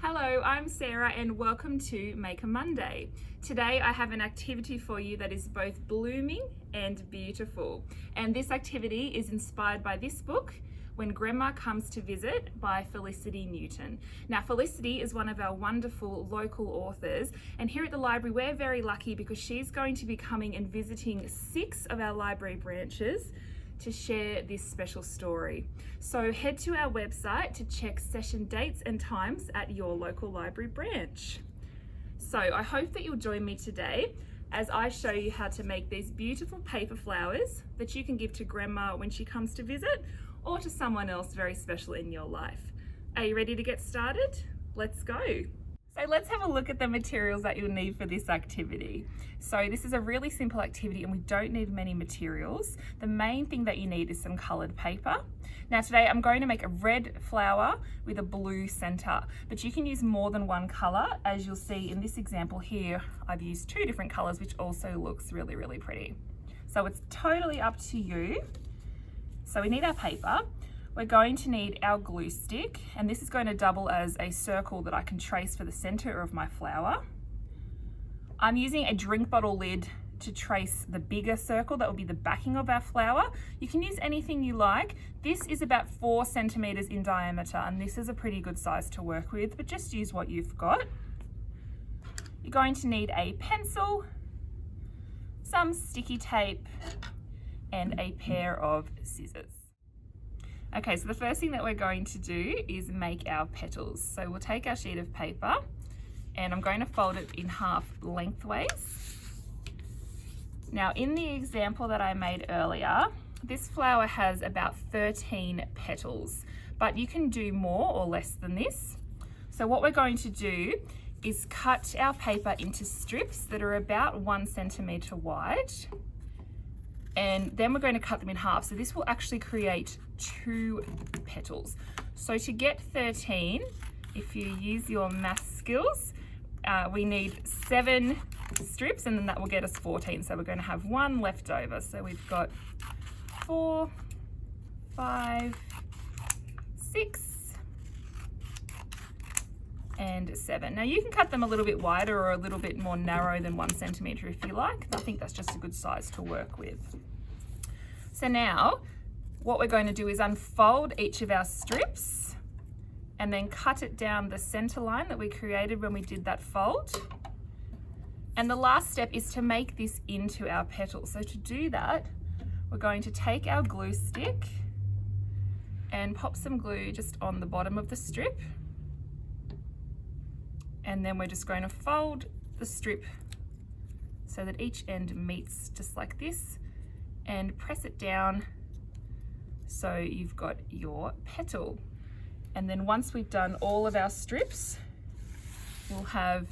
Hello, I'm Sarah and welcome to Make a Monday. Today I have an activity for you that is both blooming and beautiful. And this activity is inspired by this book, When Grandma Comes to Visit by Felicity Newton. Now Felicity is one of our wonderful local authors, and here at the library we're very lucky because she's going to be coming and visiting 6 of our library branches to share this special story. So head to our website to check session dates and times at your local library branch. So I hope that you'll join me today as I show you how to make these beautiful paper flowers that you can give to Grandma when she comes to visit, or to someone else very special in your life. Are you ready to get started? Let's go. So let's have a look at the materials that you'll need for this activity. So this is a really simple activity and we don't need many materials. The main thing that you need is some coloured paper. Now today I'm going to make a red flower with a blue centre, but you can use more than one colour. As you'll see in this example here, I've used 2 different colours, which also looks really, really pretty. So it's totally up to you. So we need our paper. We're going to need our glue stick, and this is going to double as a circle that I can trace for the center of my flower. I'm using a drink bottle lid to trace the bigger circle that will be the backing of our flower. You can use anything you like. This is about 4 centimeters in diameter, and this is a pretty good size to work with, but just use what you've got. You're going to need a pencil, some sticky tape, and a pair of scissors. Okay, so the first thing that we're going to do is make our petals. So we'll take our sheet of paper and I'm going to fold it in half lengthways. Now in the example that I made earlier, this flower has about 13 petals, but you can do more or less than this. So what we're going to do is cut our paper into strips that are about 1 centimeter wide. And then we're going to cut them in half. So this will actually create 2 petals. So to get 13, if you use your math skills, we need 7 strips and then that will get us 14. So we're going to have 1 left over. So we've got 4, 5, 6, and 7. Now you can cut them a little bit wider or a little bit more narrow than 1 centimeter if you like. I think that's just a good size to work with. So now what we're going to do is unfold each of our strips and then cut it down the center line that we created when we did that fold. And the last step is to make this into our petal. So to do that, we're going to take our glue stick and pop some glue just on the bottom of the strip. And then we're just going to fold the strip so that each end meets just like this and press it down so you've got your petal. And then once we've done all of our strips, we'll have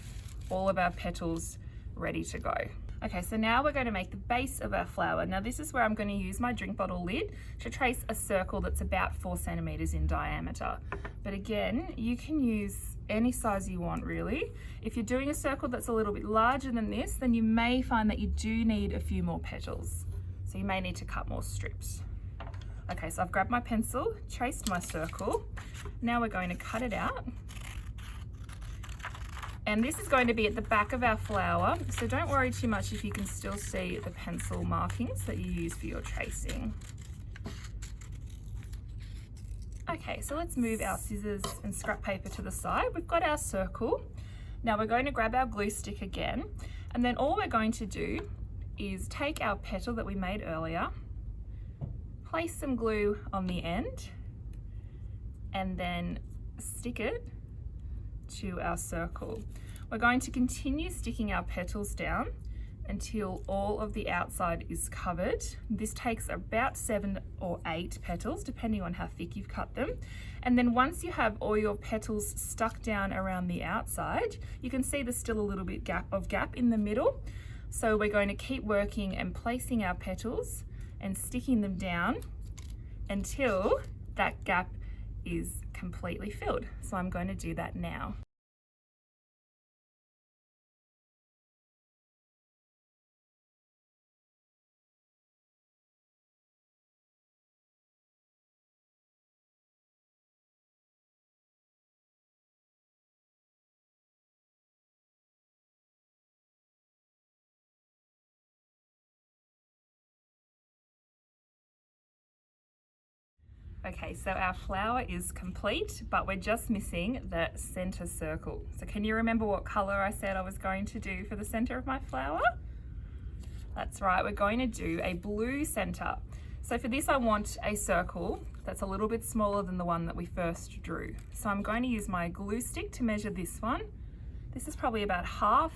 all of our petals ready to go. Okay, so now we're going to make the base of our flower. Now this is where I'm going to use my drink bottle lid to trace a circle that's about 4 centimeters in diameter. But again, you can use any size you want really. If you're doing a circle that's a little bit larger than this, then you may find that you do need a few more petals. So you may need to cut more strips. Okay, so I've grabbed my pencil, traced my circle. Now we're going to cut it out. And this is going to be at the back of our flower, so don't worry too much if you can still see the pencil markings that you use for your tracing. Okay, so let's move our scissors and scrap paper to the side. We've got our circle. Now we're going to grab our glue stick again, and then all we're going to do is take our petal that we made earlier, place some glue on the end, and then stick it to our circle. We're going to continue sticking our petals down until all of the outside is covered. This takes about 7 or 8 petals, depending on how thick you've cut them. And then once you have all your petals stuck down around the outside, you can see there's still a little bit of gap in the middle. So we're going to keep working and placing our petals and sticking them down until that gap is completely filled. So I'm going to do that now. Okay, so our flower is complete, but we're just missing the center circle. So can you remember what color I said I was going to do for the center of my flower? That's right, we're going to do a blue center. So for this, I want a circle that's a little bit smaller than the one that we first drew. So I'm going to use my glue stick to measure this one. This is probably about half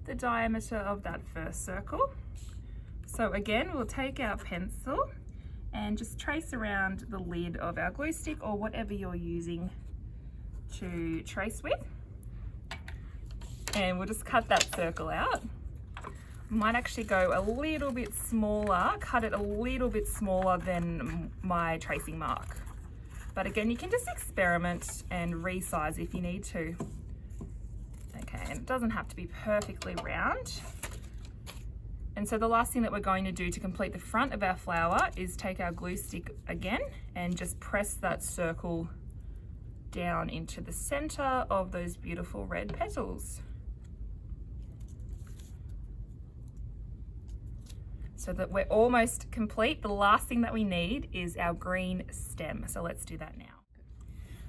the diameter of that first circle. So again, we'll take our pencil and just trace around the lid of our glue stick or whatever you're using to trace with. And we'll just cut that circle out. Might actually go a little bit smaller, cut it a little bit smaller than my tracing mark. But again, you can just experiment and resize if you need to. Okay, and it doesn't have to be perfectly round. And so the last thing that we're going to do to complete the front of our flower is take our glue stick again and just press that circle down into the center of those beautiful red petals. So that we're almost complete. The last thing that we need is our green stem. So let's do that now.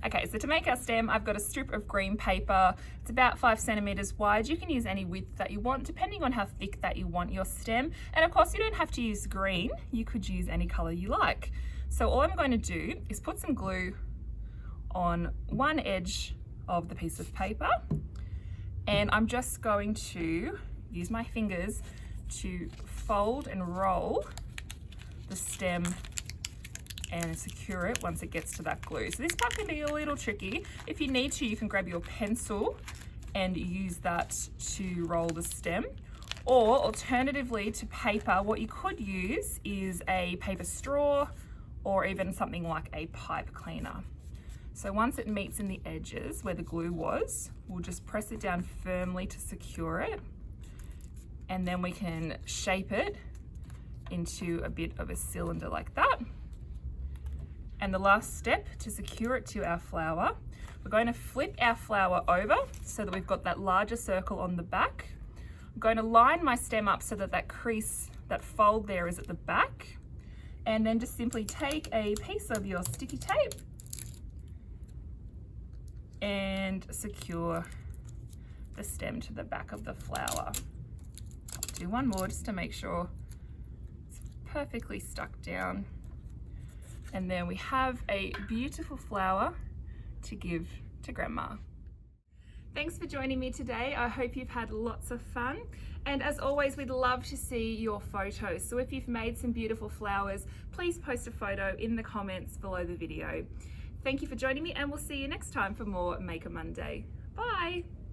Okay, so to make our stem, I've got a strip of green paper. It's about 5 centimeters wide. You can use any width that you want, depending on how thick that you want your stem. And of course, you don't have to use green. You could use any color you like. So all I'm going to do is put some glue on one edge of the piece of paper. And I'm just going to use my fingers to fold and roll the stem and secure it once it gets to that glue. So this part can be a little tricky. If you need to, you can grab your pencil and use that to roll the stem. Or alternatively to paper, what you could use is a paper straw or even something like a pipe cleaner. So once it meets in the edges where the glue was, we'll just press it down firmly to secure it. And then we can shape it into a bit of a cylinder like that. And the last step to secure it to our flower, we're going to flip our flower over so that we've got that larger circle on the back. I'm going to line my stem up so that that crease, that fold there is at the back. And then just simply take a piece of your sticky tape and secure the stem to the back of the flower. I'll do one more just to make sure it's perfectly stuck down. And then we have a beautiful flower to give to Grandma. Thanks for joining me today. I hope you've had lots of fun. And as always, we'd love to see your photos. So if you've made some beautiful flowers, please post a photo in the comments below the video. Thank you for joining me, and we'll see you next time for more Maker Monday. Bye.